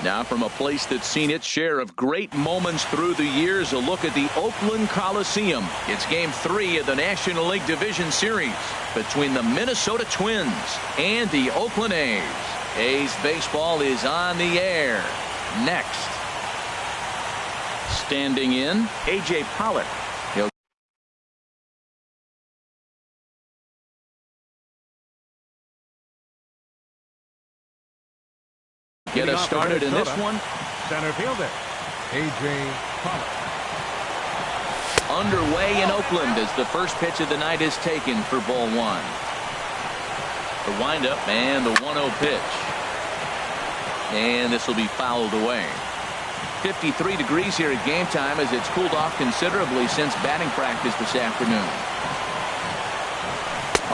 Now from a place that's seen its share of great moments through the years, a look at the Oakland Coliseum. It's Game 3 of the National League Division Series between the Minnesota Twins and the Oakland A's. A's baseball is on the air. Next. Standing in, A.J. Pollock. He'll get us started in this one. Center fielder, A.J. Pollock. Underway in Oakland as the first pitch of the night is taken for ball one. The windup and the 1-0 pitch. And this will be fouled away. 53 degrees here at game time as it's cooled off considerably since batting practice this afternoon.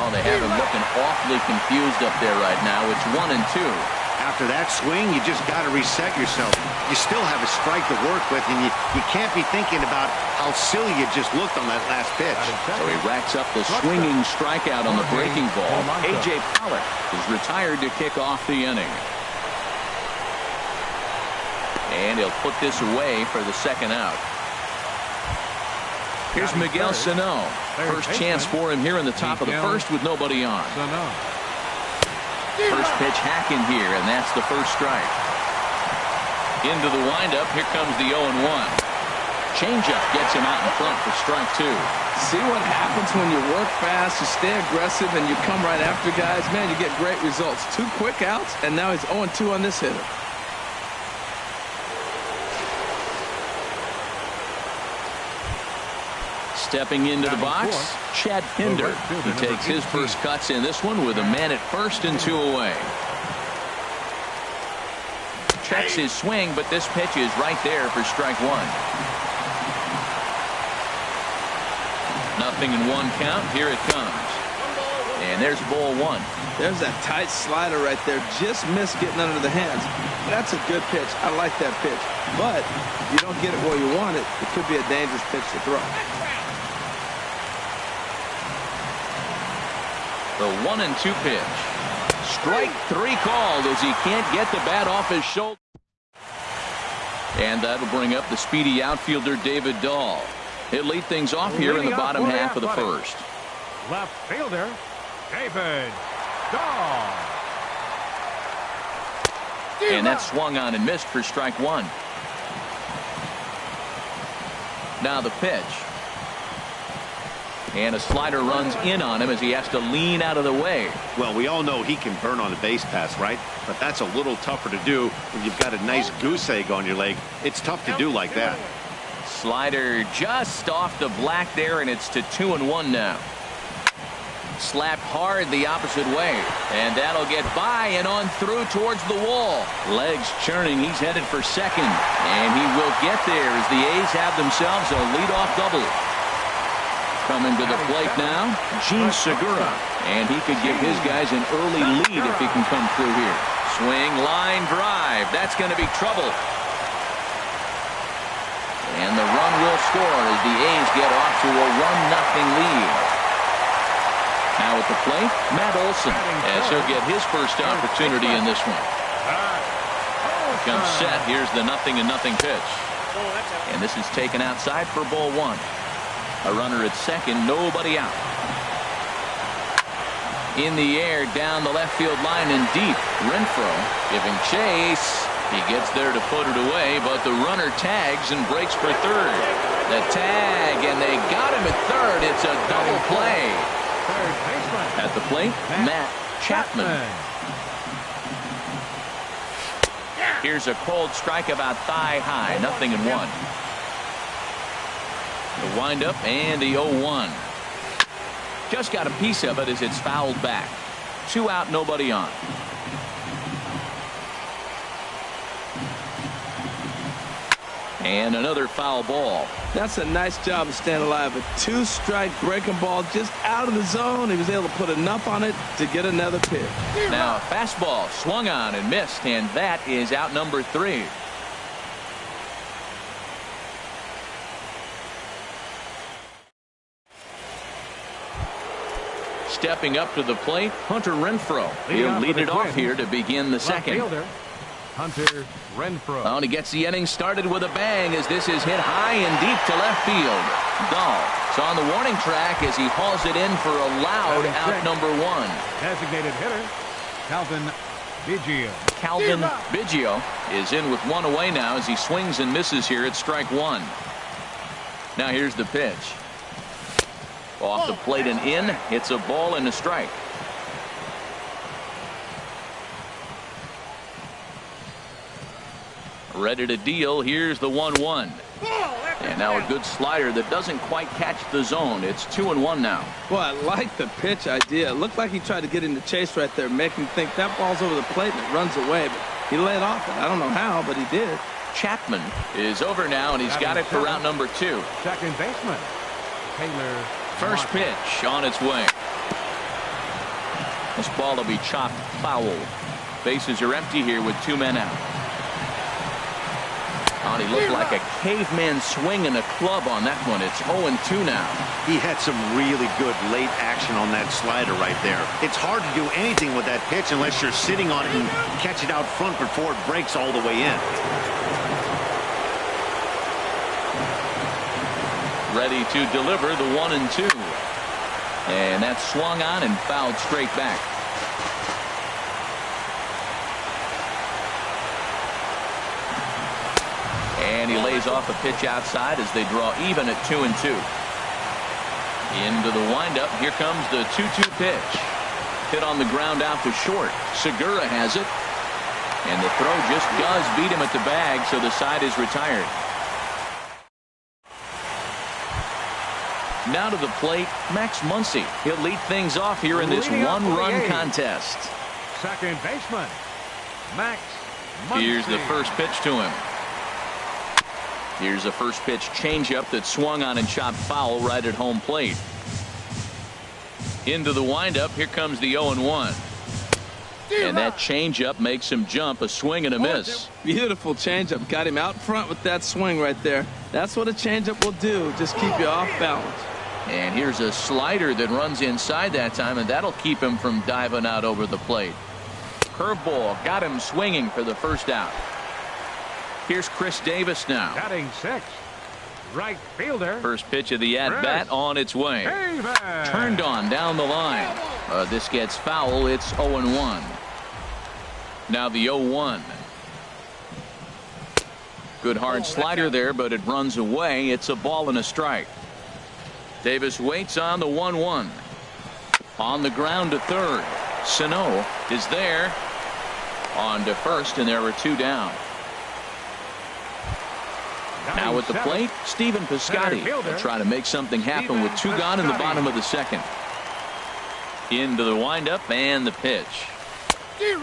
Oh, they have him looking awfully confused up there right now. It's 1-2. After that swing, you just got to reset yourself. You still have a strike to work with, and you can't be thinking about how silly you just looked on that last pitch. So he racks up the swinging strikeout on the breaking ball. A.J. Pollock is retired to kick off the inning. And he'll put this away for the second out. Here's Miguel Sano. First chance for him here in the top of the first with nobody on. First pitch hack in here, and that's the first strike. Into the windup. Here comes the 0-1. Changeup gets him out in front for strike two. See what happens when you work fast, you stay aggressive, and you come right after guys. Man, you get great results. 2 quick outs, and now he's 0-2 on this hitter. Stepping into the box, Chad Pinder. He takes his first cuts in this one with a man at first and 2 away. Checks his swing, but this pitch is right there for strike one. Nothing in 1 count. Here it comes. And there's ball 1. There's that tight slider right there. Just missed getting under the hands. That's a good pitch. I like that pitch. But if you don't get it where you want it, it could be a dangerous pitch to throw. The 1-2 pitch. Strike 3 called as he can't get the bat off his shoulder. And that'll bring up the speedy outfielder David Dahl. He'll lead things off here in the bottom half of the first. Left fielder, David Dahl. And that swung on and missed for strike 1. Now the pitch. And a slider runs in on him as he has to lean out of the way. Well, we all know he can burn on a base pass, right? But that's a little tougher to do when you've got a nice goose egg on your leg. It's tough to do like that. Slider just off the black there, and it's to 2-1 now. Slapped hard the opposite way, and that'll get by and on through towards the wall. Legs churning. He's headed for second, and he will get there as the A's have themselves a leadoff double. Coming to the plate now, Gene Segura, and he could give his guys an early lead if he can come through here. Swing, line drive. That's going to be trouble. And the run will score as the A's get off to a 1-0 lead. Now at the plate, Matt Olson, as he'll get his first opportunity in this one. Comes set. Here's the 0-0 pitch. And this is taken outside for ball 1. A runner at second, nobody out. In the air, down the left field line and deep. Renfroe giving chase. He gets there to put it away, but the runner tags and breaks for third. The tag, and they got him at third. It's a double play. At the plate, Matt Chapman. Here's a cold strike about thigh high. 0-1. The windup and the 0-1. Just got a piece of it as it's fouled back. 2 out, nobody on. And another foul ball. That's a nice job of staying alive. A 2-strike breaking ball just out of the zone. He was able to put enough on it to get another pitch. Now a fastball swung on and missed, and that is out number 3. Stepping up to the plate, Hunter Renfroe. He'll lead it off here to begin the second. Hunter Renfroe. Oh, and he gets the inning started with a bang as this is hit high and deep to left field. Dahl is on the warning track as he hauls it in for a loud out number 1. Designated hitter, Calvin Biggio. Calvin Biggio is in with 1 away now as he swings and misses here at strike 1. Now here's the pitch. Off the plate and in. It's a ball and a strike. Ready to deal. Here's the 1-1. And now a good slider that doesn't quite catch the zone. It's 2-1 now. Well, I like the pitch idea. It looked like he tried to get in the chase right there, making him think that ball's over the plate and it runs away. But he laid off it. I don't know how, but he did. Chapman is over now, and he's got it for route number 2. Second baseman, Taylor. First pitch on its way. This ball will be chopped foul. Bases are empty here with 2 men out. Oh, he looked like a caveman swinging a club on that one. It's 0-2 now. He had some really good late action on that slider right there. It's hard to do anything with that pitch unless you're sitting on it and catch it out front before it breaks all the way in. Ready to deliver the 1-2. And that's swung on and fouled straight back. And he lays off a pitch outside as they draw even at 2-2. Into the windup. Here comes the 2-2 pitch. Hit on the ground out to short. Segura has it. And the throw just does beat him at the bag, so the side is retired. Now to the plate, Max Muncy. He'll lead things off here in this one-run contest. Second baseman, Max Muncy. Here's the first pitch to him. Here's a first pitch changeup that swung on and chopped foul right at home plate. Into the windup. Here comes the 0-1. And that changeup makes him jump. A swing and a miss. Beautiful changeup. Got him out front with that swing right there. That's what a changeup will do. Just keep you off balance. And here's a slider that runs inside that time, and that'll keep him from diving out over the plate. Curveball got him swinging for the first out. Here's Chris Davis now. Batting 6th, right fielder. First pitch of the at-bat on its way. Davis. Turned on down the line. This gets foul. It's 0-1. Now the 0-1. Good hard slider there, but it runs away. It's a ball and a strike. Davis waits on the 1-1. On the ground to third. Sano is there. On to first, and there are 2 down. Now at the plate, Stephen Piscotty will try to make something happen with 2 gone in the bottom of the second. Into the windup and the pitch.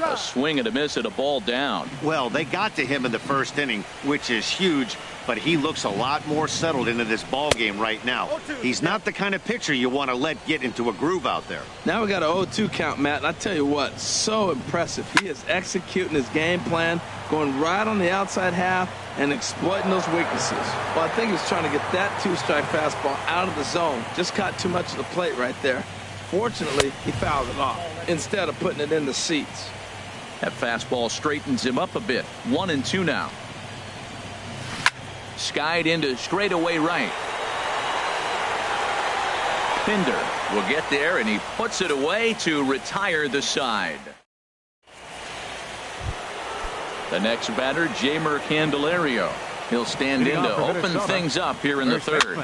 A swing and a miss at a ball down. Well, they got to him in the first inning, which is huge, but he looks a lot more settled into this ball game right now. He's not the kind of pitcher you want to let get into a groove out there. Now we got an 0-2 count, Matt, and I tell you what, so impressive. He is executing his game plan, going right on the outside half and exploiting those weaknesses. Well, I think he's trying to get that 2-strike fastball out of the zone. Just caught too much of the plate right there. Fortunately, he fouled it off instead of putting it in the seats. That fastball straightens him up a bit. 1-2 now. Skied into straightaway right. Pinder will get there, and he puts it away to retire the side. The next batter, Jeimer Candelario. He'll stand in to open things up here in the third.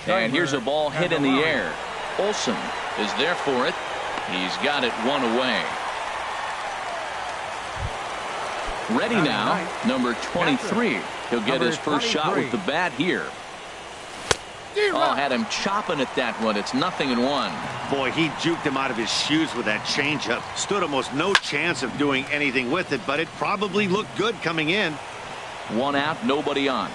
And here's a ball hit in the air. Olsen is there for it. He's got it 1 away. Ready now, number 23. He'll get his first shot with the bat here. Oh, had him chopping at that one. It's 0-1. Boy, he juked him out of his shoes with that changeup. Stood almost no chance of doing anything with it, but it probably looked good coming in. 1 out, nobody on.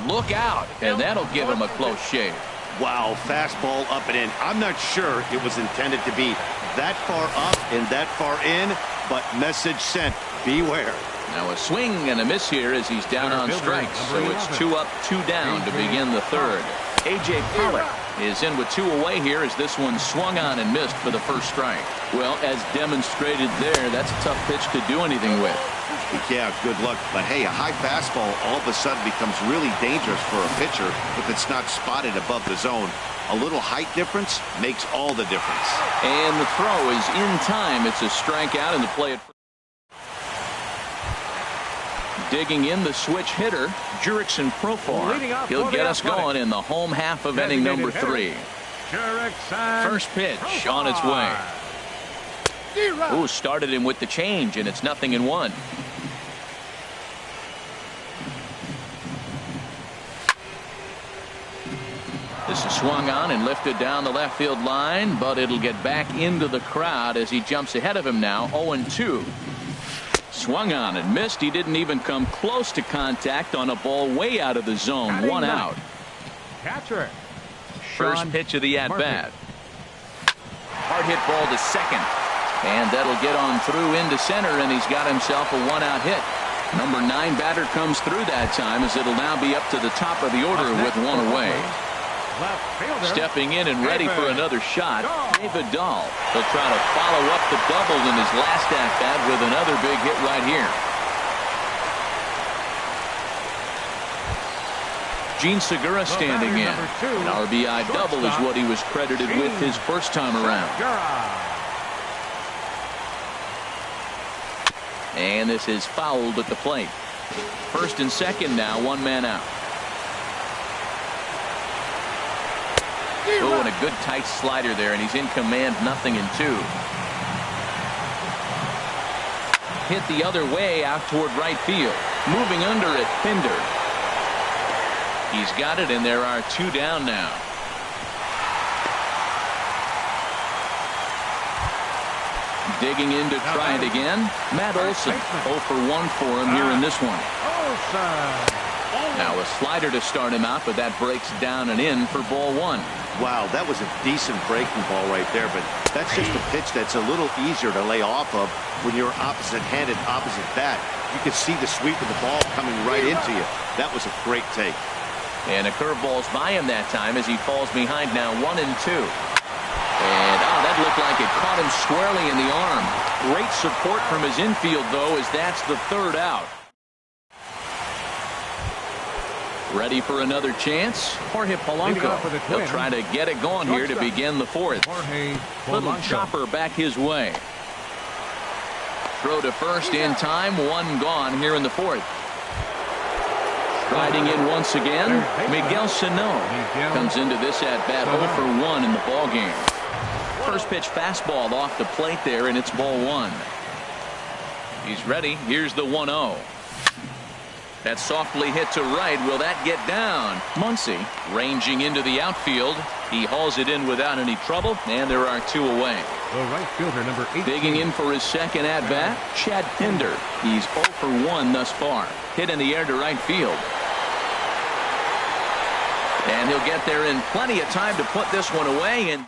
Look out, and that'll give him a close shave. Wow, fastball up and in. I'm not sure it was intended to be that far up and that far in, but message sent, beware. Now a swing and a miss here as he's down on strikes. So it's 2 up, 2 down to begin the third. A.J. Pollock is in with 2 away here as this one swung on and missed for the first strike. Well, as demonstrated there, that's a tough pitch to do anything with. Yeah, good luck. But hey, a high fastball all of a sudden becomes really dangerous for a pitcher if it's not spotted above the zone. A little height difference makes all the difference. And the throw is in time. It's a strikeout, and the play at digging in the switch hitter, Jurickson Profar. He'll get us going in the home half of inning number 3. First pitch on its way. Ooh, started him with the change, and it's 0-1. This is swung on and lifted down the left field line, but it'll get back into the crowd as he jumps ahead of him now. 0-2. Swung on and missed. He didn't even come close to contact on a ball way out of the zone. 1 out. Catcher. First pitch of the at-bat. Hard hit ball to second. And that'll get on through into center, and he's got himself a 1-out hit. Number 9 batter comes through that time as it'll now be up to the top of the order with 1 away. Stepping in and ready for another shot, David Dahl. He'll try to follow up the double in his last at-bat with another big hit right here. Gene Segura standing in. An RBI double is what he was credited with his first time around. And this is fouled at the plate. First and second now, 1 man out. Oh, and a good tight slider there, and he's in command, 0-2. Hit the other way out toward right field. Moving under it, Pinder. He's got it, and there are 2 down now. Digging in to try it again. Matt Olson, 0 for 1 for him here in this one. Now a slider to start him out, but that breaks down and in for ball 1. Wow, that was a decent breaking ball right there, but that's just a pitch that's a little easier to lay off of when you're opposite-handed, opposite bat. You can see the sweep of the ball coming right into you. That was a great take. And a curveball's by him that time as he falls behind now 1-2. And that looked like it caught him squarely in the arm. Great support from his infield, though, as that's the 3rd out. Ready for another chance? Jorge Polanco. He'll try to get it going here to begin the 4th. Little chopper back his way. Throw to first in time. 1 gone here in the 4th. Striding in once again, Miguel Sano comes into this at-bat 0 for 1 in the ballgame. First pitch fastball off the plate there, and it's ball 1. He's ready. Here's the 1-0. That softly hit to right. Will that get down? Muncy ranging into the outfield. He hauls it in without any trouble, and there are 2 away. The right fielder, number 8. Digging in for his second at-bat, Chad Pinder. He's 0 for 1 thus far. Hit in the air to right field. And he'll get there in plenty of time to put this one away. And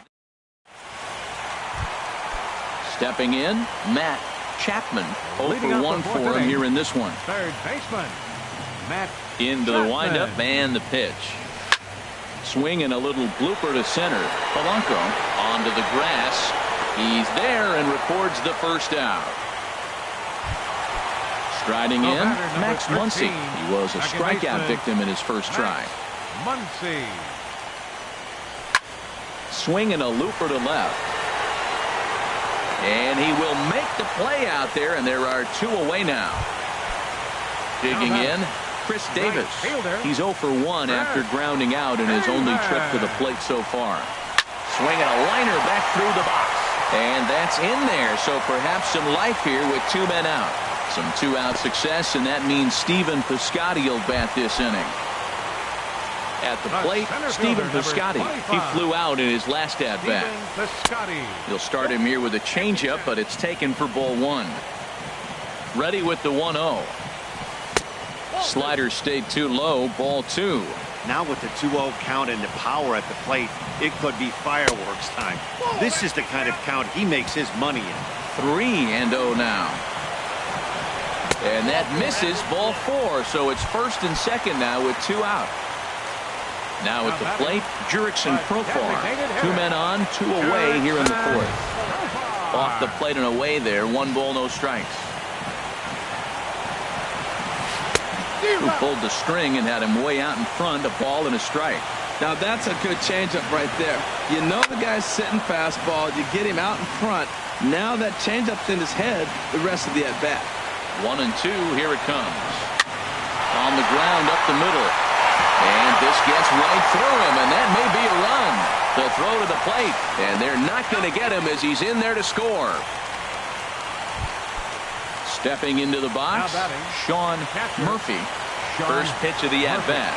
stepping in, Matt Chapman. 0 for 1 for him here in this one. Third baseman, Matt into the windup and the pitch. Swing and a little blooper to center. Polanco onto the grass. He's there and records the first out. Striding in, Max Muncy. He was a strikeout victim in his first try. Muncy. Swing and a looper to left. And he will make the play out there, and there are 2 away now. Digging in, Chris Davis. He's 0 for 1 after grounding out in his only trip to the plate so far. Swinging a liner back through the box. And that's in there, so perhaps some life here with 2 men out. Some 2-out success, and that means Stephen Piscotty will bat this inning. At the plate, Stephen Piscotty. He flew out in his last at-bat. He'll start him here with a changeup, but it's taken for ball 1. Ready with the 1-0. Slider stayed too low, ball 2. Now with the 2-0 count and the power at the plate, it could be fireworks time. This is the kind of count he makes his money in. 3-0 now. And that misses, ball 4. So it's first and second now with 2 out. Now at the plate, Jurickson Profar. 2 men on, 2 away here in the 4th. Off the plate and away there. 1 ball, no strikes. Who pulled the string and had him way out in front, a ball and a strike. Now that's a good changeup right there. You know the guy's sitting fastball. You get him out in front. Now that changeup's in his head the rest of the at-bat. 1 and 2, here it comes. On the ground up the middle. And this gets right through him, and that may be a run. The throw to the plate, and they're not going to get him as he's in there to score. Stepping into the box, Sean Murphy. First pitch of the at-bat.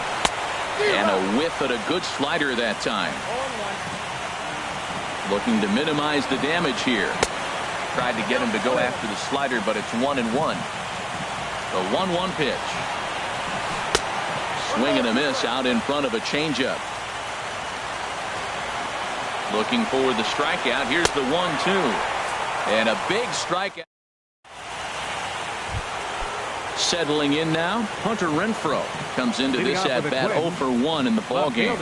And a whiff at a good slider that time. Looking to minimize the damage here. Tried to get him to go after the slider, but it's 1 and 1. The 1-1 pitch. Swing and a miss out in front of a changeup. Looking for the strikeout. Here's the 1-2. And a big strikeout. Settling in now, Hunter Renfroe comes into this at-bat 0 for 1 in the ball game.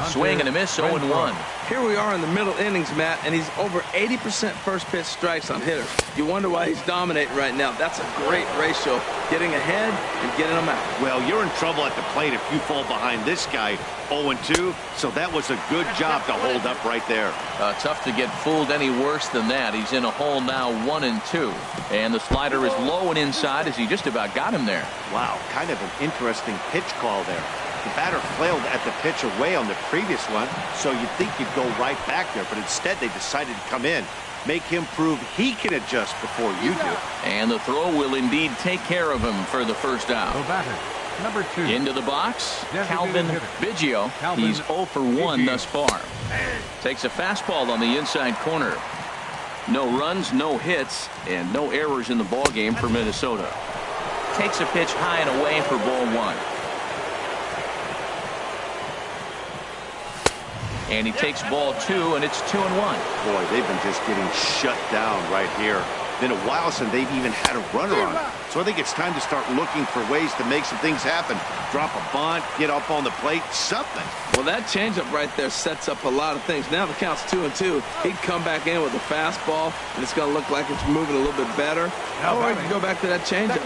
Swing and a miss, 0 and 1. Here we are in the middle innings, Matt, and he's over 80% first pitch strikes on hitters. You wonder why he's dominating right now. That's a great ratio, getting ahead and getting them out. Well, you're in trouble at the plate if you fall behind this guy 0-2, so that was a good job to hold up right there. Tough to get fooled any worse than that. He's in a hole now, 1 and 2. And the slider is low and inside as he just about got him there. Wow, kind of an interesting pitch call there. The batter flailed at the pitch away on the previous one, so you'd think you'd go right back there, but instead they decided to come in, make him prove he can adjust before you do. And the throw will indeed take care of him for the first out. The batter, number 2. Into the box, Calvin hitter. Biggio. He's 0 for 1 thus far. Takes a fastball on the inside corner. No runs, no hits, and no errors in the ball game for Minnesota. Takes a pitch high and away for ball 1. And he takes ball 2, and it's 2 and 1. Boy, they've been just getting shut down right here. Been a while since they've even had a runner on. So I think it's time to start looking for ways to make some things happen. Drop a bunt, get up on the plate, something. Well, that changeup right there sets up a lot of things. Now the count's 2 and 2. He'd come back in with a fastball, and it's going to look like it's moving a little bit better. Or he can go back to that changeup.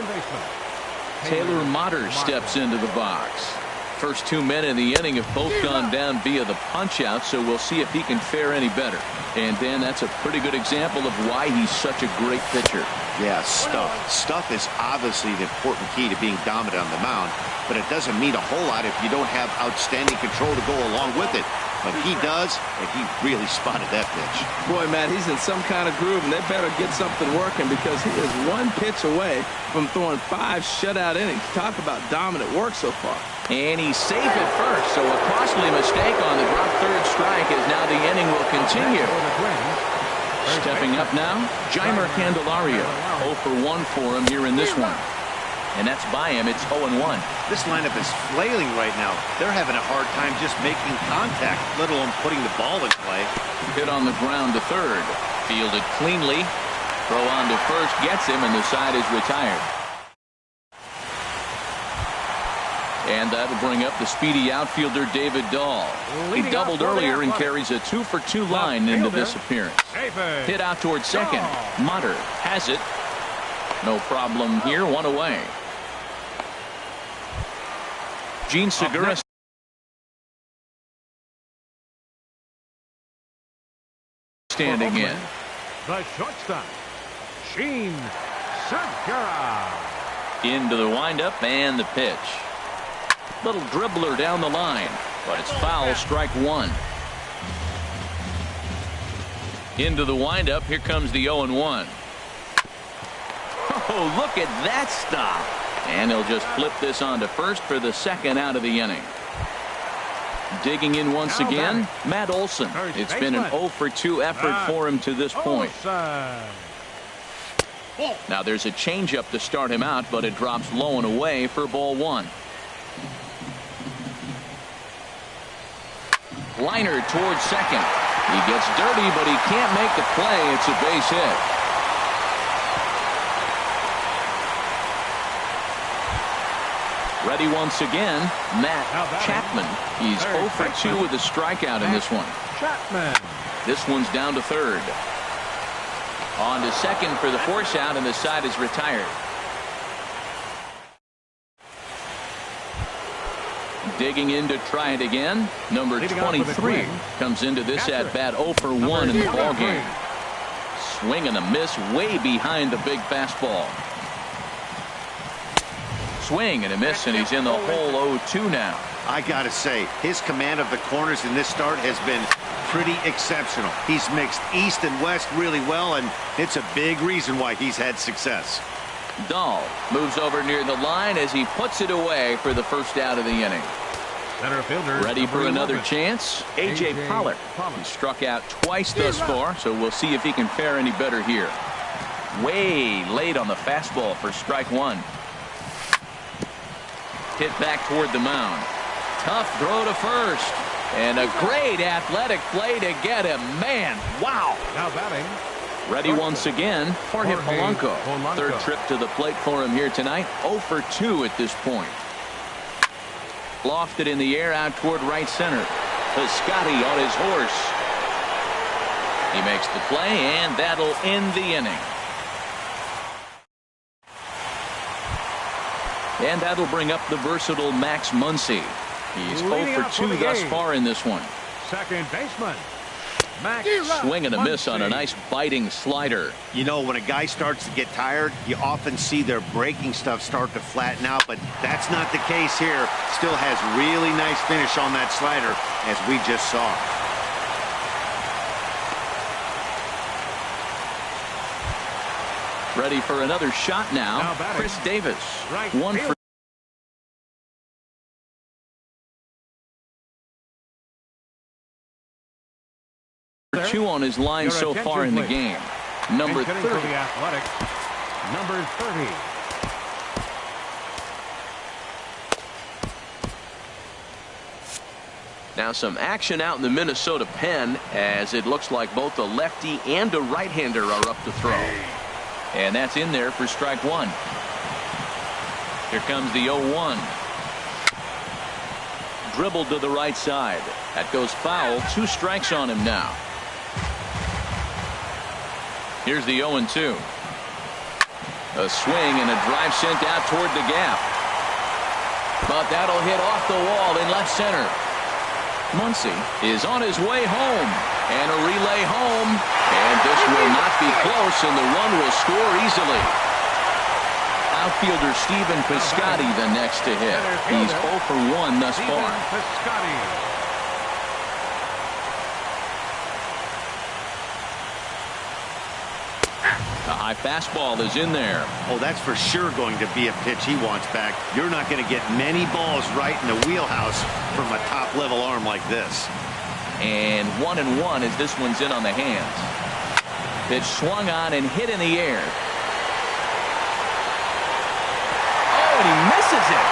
Taylor Motter steps into the box. First 2 men in the inning have both gone down via the punch-out, so we'll see if he can fare any better. And, Dan, that's a pretty good example of why he's such a great pitcher. Yeah, stuff. Stuff is obviously an important key to being dominant on the mound, but it doesn't mean a whole lot if you don't have outstanding control to go along with it. But he does, and he really spotted that pitch. Boy, Matt, he's in some kind of groove, and they better get something working because he is 1 pitch away from throwing 5 shutout innings. Talk about dominant work so far. And he's safe at first, so a costly mistake on the drop third strike as now the inning will continue. Stepping up now, Jeimer Candelario. 0 for 1 for him here in this one. And that's by him. It's 0 and 1. This lineup is flailing right now. They're having a hard time just making contact, let alone putting the ball in play. Hit on the ground to third. Fielded cleanly. Throw on to first gets him, and the side is retired. And that'll bring up the speedy outfielder David Dahl. He doubled earlier and carries a 2 for 2 line into this appearance. Hit out towards second. Motter has it. No problem here. 1 away. Gene Segura standing in. The shortstop, Gene Segura. Into the windup and the pitch. Little dribbler down the line, but it's foul, strike 1. Into the windup, here comes the 0 and 1. Oh, look at that stop. And he'll just flip this on to first for the second out of the inning. Digging in once again, Matt Olson. It's been an 0 for 2 effort for him to this point. Now there's a changeup to start him out, but it drops low and away for ball 1. Liner towards second. He gets dirty, but he can't make the play. It's a base hit. Ready once again, Matt Chapman. He's 0 for 2 with a strikeout in this one. Chapman. This one's down to third. On to second for the force out, and the side is retired. Digging in to try it again. Number 23 comes into this at bat 0 for 1 in the ball game. Swing and a miss way behind the big fastball. Swing and a miss, and he's in the hole 0-2 now. I got to say, his command of the corners in this start has been pretty exceptional. He's mixed east and west really well, and it's a big reason why he's had success. Dahl moves over near the line as he puts it away for the first out of the inning. Center fielder. Ready for another chance. A.J. Pollard. He struck out twice thus far, so we'll see if he can fare any better here. Way late on the fastball for strike one. Hit back toward the mound. Tough throw to first. And a great athletic play to get him. Man, wow. Now batting. Ready once again, Jorge Polanco. Third trip to the plate for him here tonight. 0 for 2 at this point. Lofted in the air out toward right center. Piscotty on his horse. He makes the play, and that'll end the inning. And that'll bring up the versatile Max Muncy. He's 0 for 2 thus far in this one. Second baseman. Max Swing and a miss on a nice biting slider. You know, when a guy starts to get tired, you often see their breaking stuff start to flatten out, but that's not the case here. Still has really nice finish on that slider, as we just saw. Ready for another shot now. Chris Davis. Right 1 for two on his line so far in the game. Number 30. For the Athletics. Number 30. Now some action out in the Minnesota pen, as it looks like both a lefty and a right-hander are up to throw. And that's in there for strike one. Here comes the 0-1. Dribbled to the right side. That goes foul. 2 strikes on him now. Here's the 0-2. A swing and a drive sent out toward the gap. But that'll hit off the wall in left center. Muncy is on his way home. And a relay home. And this will not be close, and the run will score easily. Outfielder Stephen Piscotty the next to hit. He's 0 for 1 thus far. A high fastball is in there. Oh, that's for sure going to be a pitch he wants back. You're not going to get many balls right in the wheelhouse from a top-level arm like this. And 1-1 as this one's in on the hands. Pitch swung on and hit in the air. Oh, and he misses it.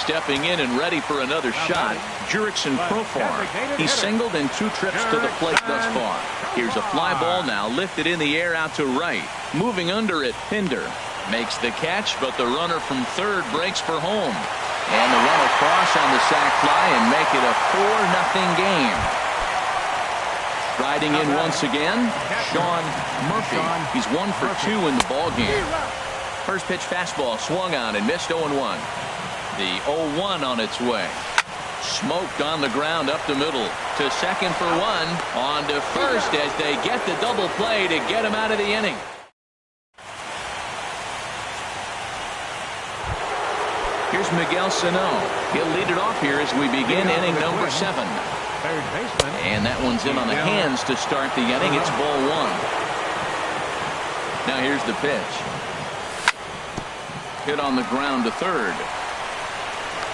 Stepping in and ready for another shot, Jurickson Profar. He's singled in 2 trips to the plate thus far. Here's a fly ball now, lifted in the air out to right. Moving under it, Pinder makes the catch, but the runner from third breaks for home. And the run across on the sac fly and make it a 4-0 game. Riding in once again, Sean Murphy. He's 1 for 2 in the ball game. First pitch fastball swung on and missed 0-1. The 0-1 on its way. Smoked on the ground up the middle. To second for 1. On to first as they get the double play to get him out of the inning. Here's Miguel Sano. He'll lead it off here as we begin inning number 7. Third baseman. And that one's in on the hands to start the inning. It's ball 1. Now here's the pitch. Hit on the ground to third.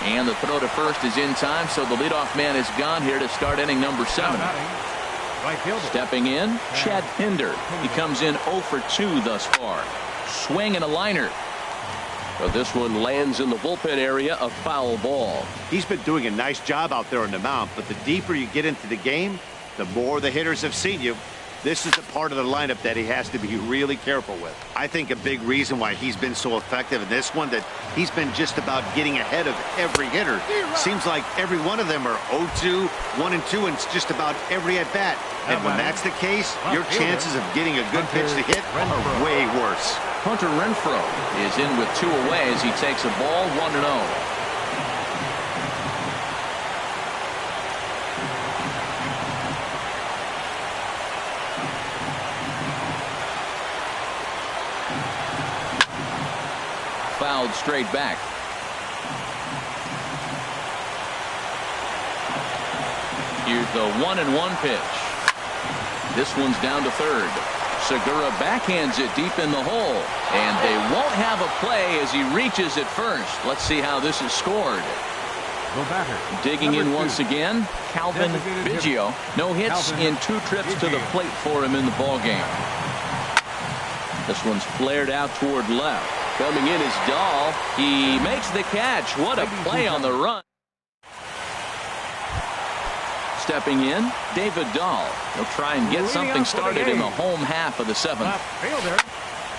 And the throw to first is in time, so the leadoff man is gone here to start inning number 7. Stepping in, Chad Pinder. He comes in 0 for 2 thus far. Swing and a liner. Well, this one lands in the bullpen area, a foul ball. He's been doing a nice job out there on the mound, but the deeper you get into the game, the more the hitters have seen you. This is the part of the lineup that he has to be really careful with. I think a big reason why he's been so effective in this one, that he's been just about getting ahead of every hitter. Seems like every one of them are 0-2, 1-2, and it's just about every at-bat. And when that's the case, your chances of getting a good pitch to hit are way worse. Hunter Renfroe is in with 2 away as he takes a ball 1-0. Fouled straight back. Here's the 1-1 pitch. This one's down to third. Segura backhands it deep in the hole, and they won't have a play as he reaches it first. Let's see how this is scored. Digging in once again, Calvin Biggio. No hits in 2 trips to the plate for him in the ball game. This one's flared out toward left. Coming in is Dahl. He makes the catch. What a play on the run. Stepping in, David Dahl. He'll try and get something started in the home half of the 7th.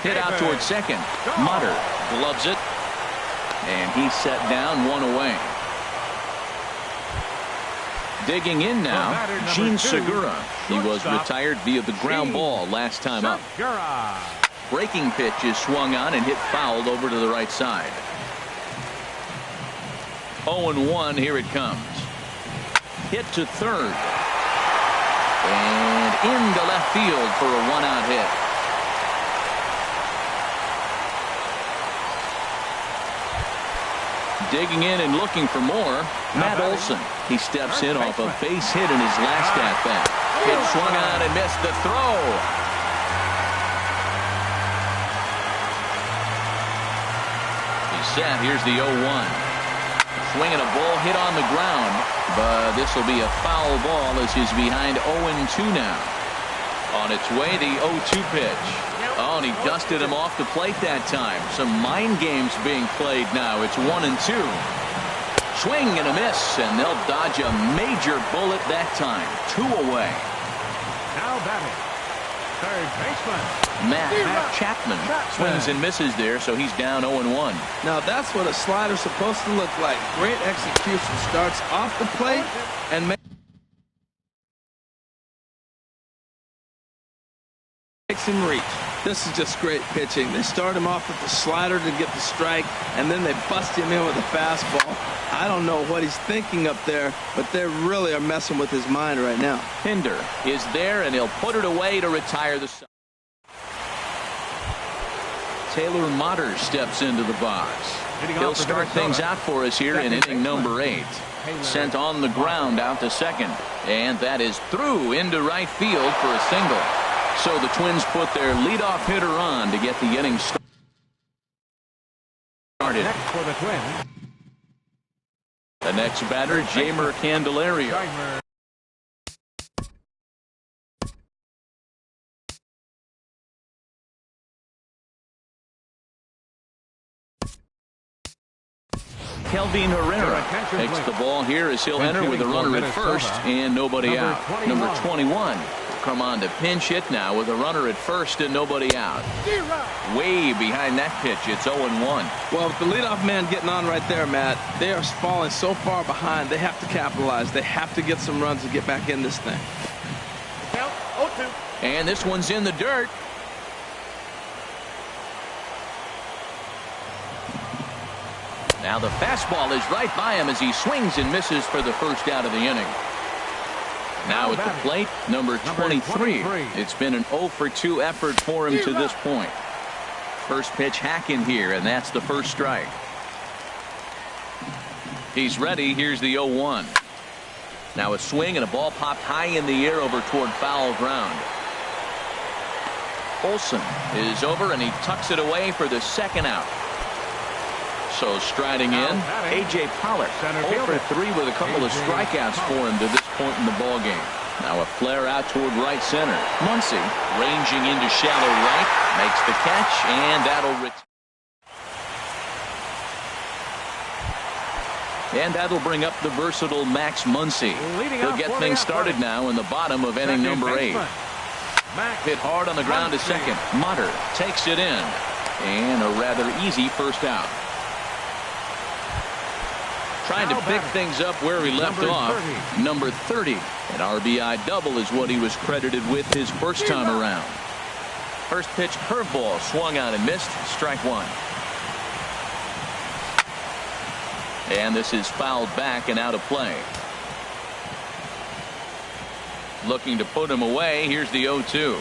Hit out toward second. Mutter gloves it. And he's set down 1 away. Digging in now, Gene Segura. He was retired via the ground ball last time up. Breaking pitch is swung on and hit fouled over to the right side. 0-1, here it comes. Hit to third. And into left field for a 1-out hit. Digging in and looking for more, Matt Olson. He steps in off a base hit in his last at-bat. Hit swung on and missed the throw. Set. Here's the 0-1. Swinging a ball hit on the ground, but this will be a foul ball as he's behind 0-2 now. On its way, the 0-2 pitch. Oh, and he dusted him off the plate that time. Some mind games being played now. It's 1-2. Swing and a miss, and they'll dodge a major bullet that time. 2 away. Now batting, third baseman Matt Chapman swings and misses there, so he's down 0-1. Now that's what a slider's supposed to look like. Great execution. Starts off the plate and makes him reach. This is just great pitching. They start him off with the slider to get the strike, and then they bust him in with a fastball. I don't know what he's thinking up there, but they really are messing with his mind right now. Pinder is there, and he'll put it away to retire the side. Taylor Motter steps into the box. He'll start things out for us here in inning number 8. Sent on the ground out to second, and that is through into right field for a single. So the Twins put their leadoff hitter on to get the inning started. Next for the Twins. The next batter, Jeimer Candelario. Kelvin Herrera takes the ball here as he'll enter with a runner at first and nobody out. Number 21 come on to pinch hit now with a runner at first and nobody out. Way behind that pitch. It's 0-1. Well, with the leadoff man getting on right there, Matt, they are falling so far behind. They have to capitalize. They have to get some runs to get back in this thing. Count 0-2. And this one's in the dirt. Now the fastball is right by him as he swings and misses for the first out of the inning. Now at the plate, number 23. It's been an 0-for-2 effort for him to this point. First pitch hacking here, and that's the first strike. He's ready. Here's the 0-1. Now a swing and a ball popped high in the air over toward foul ground. Olson is over and he tucks it away for the second out. So striding in, A.J. Pollock, 0-for-3 with a couple of strikeouts for him to this point in the ball game. Now a flare out toward right center. Muncy ranging into shallow right, makes the catch, and that'll return. And that'll bring up the versatile Max Muncy. He'll get things started now in the bottom of inning number 8. Hit hard on the ground to second. Mutter takes it in. And a rather easy first out. Trying to pick things up where he left off. Number 30. An RBI double is what he was credited with his first time around. First pitch curveball swung on and missed. Strike 1. And this is fouled back and out of play. Looking to put him away. Here's the 0-2.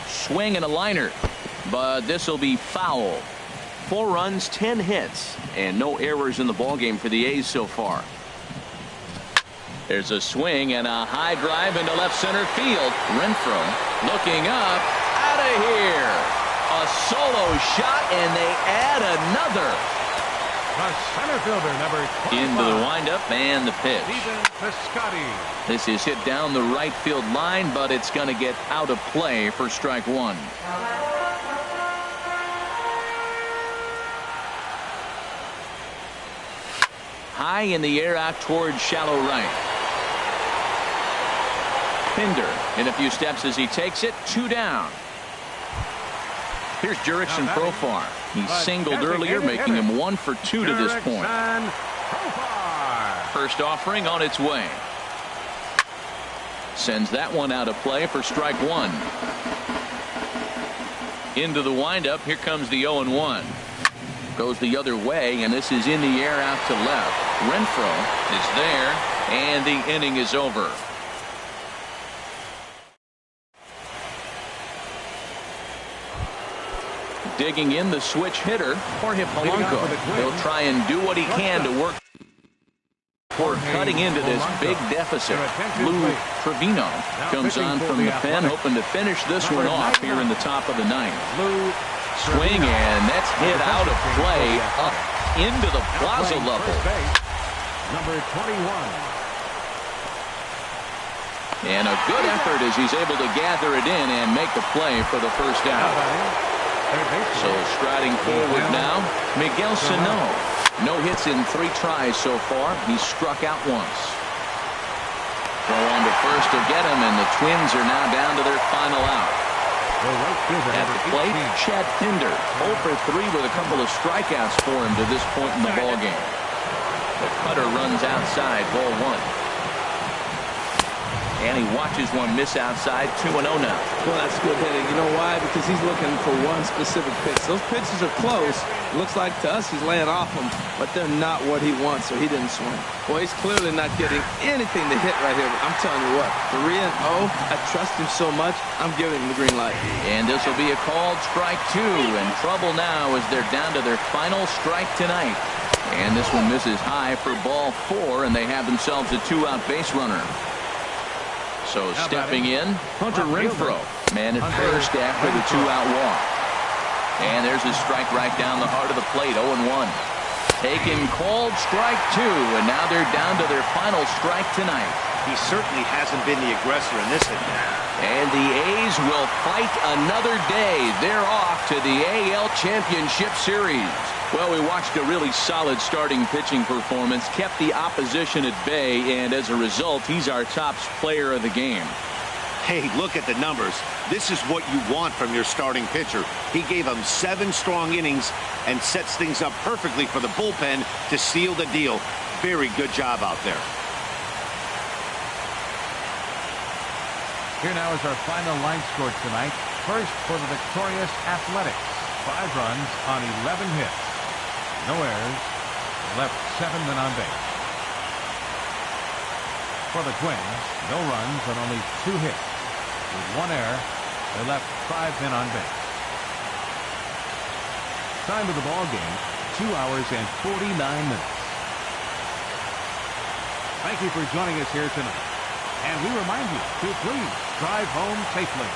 Swing and a liner. But this will be foul. 4 runs, 10 hits, and no errors in the ballgame for the A's so far. There's a swing and a high drive into left center field. Renfroe looking up. Out of here. A solo shot, and they add another. The center fielder, number 25. Into the windup and the pitch. Piscotty. This is hit down the right field line, but it's going to get out of play for strike 1. High in the air out towards shallow right. Pinder in a few steps as he takes it. 2 down. Here's Jurickson Profar. He singled earlier, making him 1 for 2 to this point. First offering on its way. Sends that one out of play for strike 1. Into the windup. Here comes the 0-1. Goes the other way, and this is in the air out to left. Renfroe is there, and the inning is over. Digging in the switch hitter, Jorge Polanco. He'll try and do what he can to work toward cutting into this big deficit. Lou Trevino comes on from the pen, hoping to finish this one off here in the top of the 9th. Swing, and that's hit out of play up into the plaza level. Number 21. And a good effort as he's able to gather it in and make the play for the first out. So striding forward now, Miguel Sano. No hits in 3 tries so far. He's struck out once. Throw on to first to get him, and the Twins are now down to their final out. At the plate, Chad Pinder, 0 for 3 with a couple of strikeouts for him to this point in the ballgame. The cutter runs outside, ball 1. And he watches one miss outside. 2-0 now. Well, that's good hitting. You know why? Because he's looking for one specific pitch. Those pitches are close. It looks like to us he's laying off them, but they're not what he wants, so he didn't swing. Well, he's clearly not getting anything to hit right here. I'm telling you what, 3-0. I trust him so much, I'm giving him the green light. And this will be a called strike 2. In trouble now as they're down to their final strike tonight. And this one misses high for ball 4, and they have themselves a 2-out base runner. So stepping in, Hunter Renfroe, man at first after the 2-out walk. And there's a strike right down the heart of the plate, 0-1. Taking called strike 2, and now they're down to their final strike tonight. He certainly hasn't been the aggressor in this inning. And the A's will fight another day. They're off to the AL Championship Series. Well, we watched a really solid starting pitching performance, kept the opposition at bay, and as a result, he's our top player of the game. Hey, look at the numbers. This is what you want from your starting pitcher. He gave them 7 strong innings and sets things up perfectly for the bullpen to seal the deal. Very good job out there. Here now is our final line score tonight. First for the victorious Athletics. 5 runs on 11 hits. No errors. Left 7 men on base. For the Twins, no runs on only 2 hits. With 1 error, they left 5 men on base. Time of the ball game, 2 hours and 49 minutes. Thank you for joining us here tonight. And we remind you to please drive home safely.